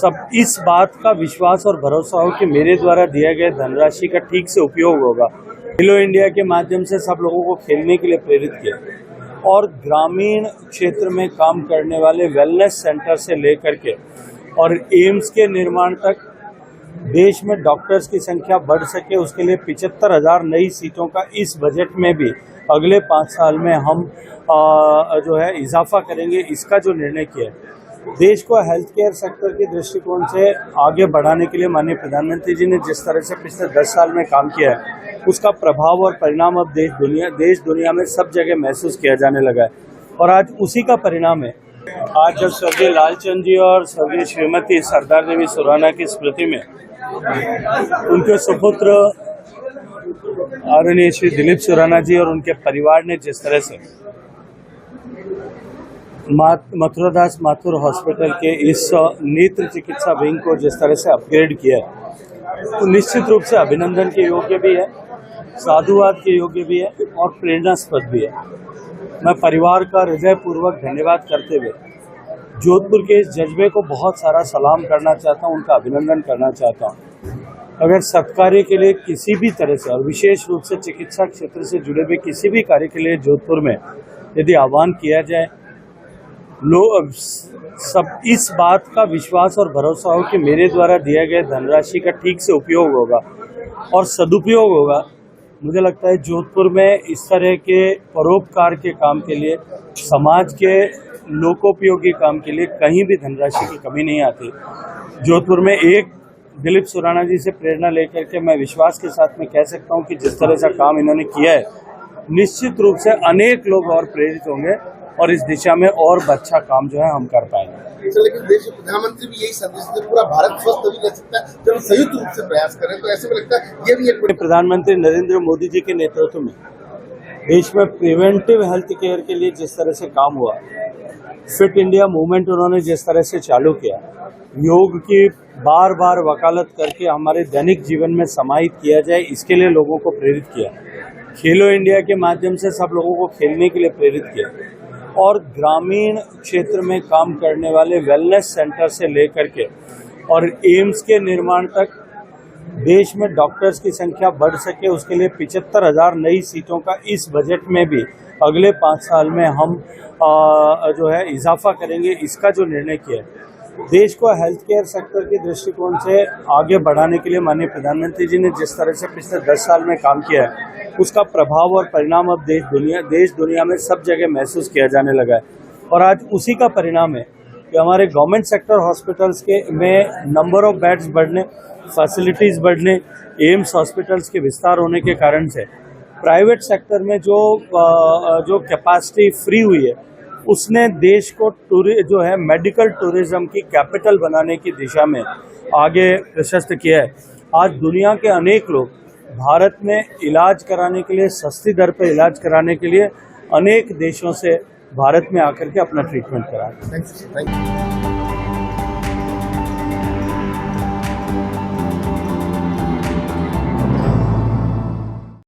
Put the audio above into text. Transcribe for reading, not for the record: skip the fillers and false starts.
सब इस बात का विश्वास और भरोसा हो कि मेरे द्वारा दिया गया धनराशि का ठीक से उपयोग होगा। खेलो इंडिया के माध्यम से सब लोगों को खेलने के लिए प्रेरित किया और ग्रामीण क्षेत्र में काम करने वाले वेलनेस सेंटर से लेकर के और एम्स के निर्माण तक देश में डॉक्टर्स की संख्या बढ़ सके, उसके लिए 75,000 नई सीटों का इस बजट में भी अगले 5 साल में हम इजाफा करेंगे। इसका जो निर्णय किया है, देश को हेल्थ केयर सेक्टर के दृष्टिकोण से आगे बढ़ाने के लिए माननीय प्रधानमंत्री जी ने जिस तरह से पिछले 10 साल में काम किया है, उसका प्रभाव और परिणाम अब देश दुनिया में सब जगह महसूस किया जाने लगा है और आज उसी का परिणाम है। आज जब स्वर्गीय लालचंद जी और स्वर्गीय श्रीमती सरदार देवी सुराना की स्मृति में उनके सुपुत्र आदरणीय श्री दिलीप सुराना जी और उनके परिवार ने जिस तरह से मथुरादास माथुर हॉस्पिटल के इस नेत्र चिकित्सा विंग को जिस तरह से अपग्रेड किया है, तो निश्चित रूप से अभिनंदन के योग्य भी है, साधुवाद के योग्य भी है और प्रेरणास्पद भी है। मैं परिवार का हृदयपूर्वक धन्यवाद करते हुए जोधपुर के इस जज्बे को बहुत सारा सलाम करना चाहता हूं, उनका अभिनंदन करना चाहता हूं। अगर सत्कार्य के लिए किसी भी तरह से और विशेष रूप से चिकित्सा क्षेत्र से जुड़े हुए किसी भी कार्य के लिए जोधपुर में यदि आह्वान किया जाए, लोग सब इस बात का विश्वास और भरोसा हो कि मेरे द्वारा दिया गया धनराशि का ठीक से उपयोग होगा और सदुपयोग होगा। मुझे लगता है जोधपुर में इस तरह के परोपकार के काम के लिए, समाज के लोकोपयोगी काम के लिए कहीं भी धनराशि की कमी नहीं आती। जोधपुर में एक दिलीप सुराना जी से प्रेरणा लेकर के मैं विश्वास के साथ में कह सकता हूं कि जिस तरह से काम इन्होंने किया है, निश्चित रूप से अनेक लोग और प्रेरित होंगे और इस दिशा में और अच्छा काम जो है हम कर पाएंगे। लेकिन देश के प्रधानमंत्री भी यही संदेश देते, पूरा भारत स्वस्थ नहीं रह सकता जब संयुक्त रूप से प्रयास करें, तो ऐसे में लगता है ये भी एक प्रधानमंत्री नरेंद्र मोदी जी के नेतृत्व में देश में प्रिवेंटिव हेल्थ केयर के लिए जिस तरह से काम हुआ, फिट इंडिया मूवमेंट उन्होंने जिस तरह से चालू किया, योग की बार बार वकालत करके हमारे दैनिक जीवन में समाहित किया जाए, इसके लिए लोगों को प्रेरित किया। खेलो इंडिया के माध्यम से सब लोगों को खेलने के लिए प्रेरित किया और ग्रामीण क्षेत्र में काम करने वाले वेलनेस सेंटर से लेकर के और एम्स के निर्माण तक देश में डॉक्टर्स की संख्या बढ़ सके, उसके लिए 75,000 नई सीटों का इस बजट में भी अगले 5 साल में हम इजाफा करेंगे। इसका जो निर्णय किया है, देश को हेल्थ केयर सेक्टर के दृष्टिकोण से आगे बढ़ाने के लिए माननीय प्रधानमंत्री जी ने जिस तरह से पिछले 10 साल में काम किया है, उसका प्रभाव और परिणाम अब देश दुनिया में सब जगह महसूस किया जाने लगा है और आज उसी का परिणाम है कि हमारे गवर्नमेंट सेक्टर हॉस्पिटल्स के में नंबर ऑफ बेड्स बढ़ने, फैसिलिटीज़ बढ़ने, एम्स हॉस्पिटल्स के विस्तार होने के कारण से प्राइवेट सेक्टर में जो कैपेसिटी फ्री हुई है, उसने देश को मेडिकल टूरिज्म की कैपिटल बनाने की दिशा में आगे प्रशस्त किया है। आज दुनिया के अनेक लोग भारत में इलाज कराने के लिए, सस्ती दर पर इलाज कराने के लिए अनेक देशों से भारत में आकर के अपना ट्रीटमेंट करा रहे हैं।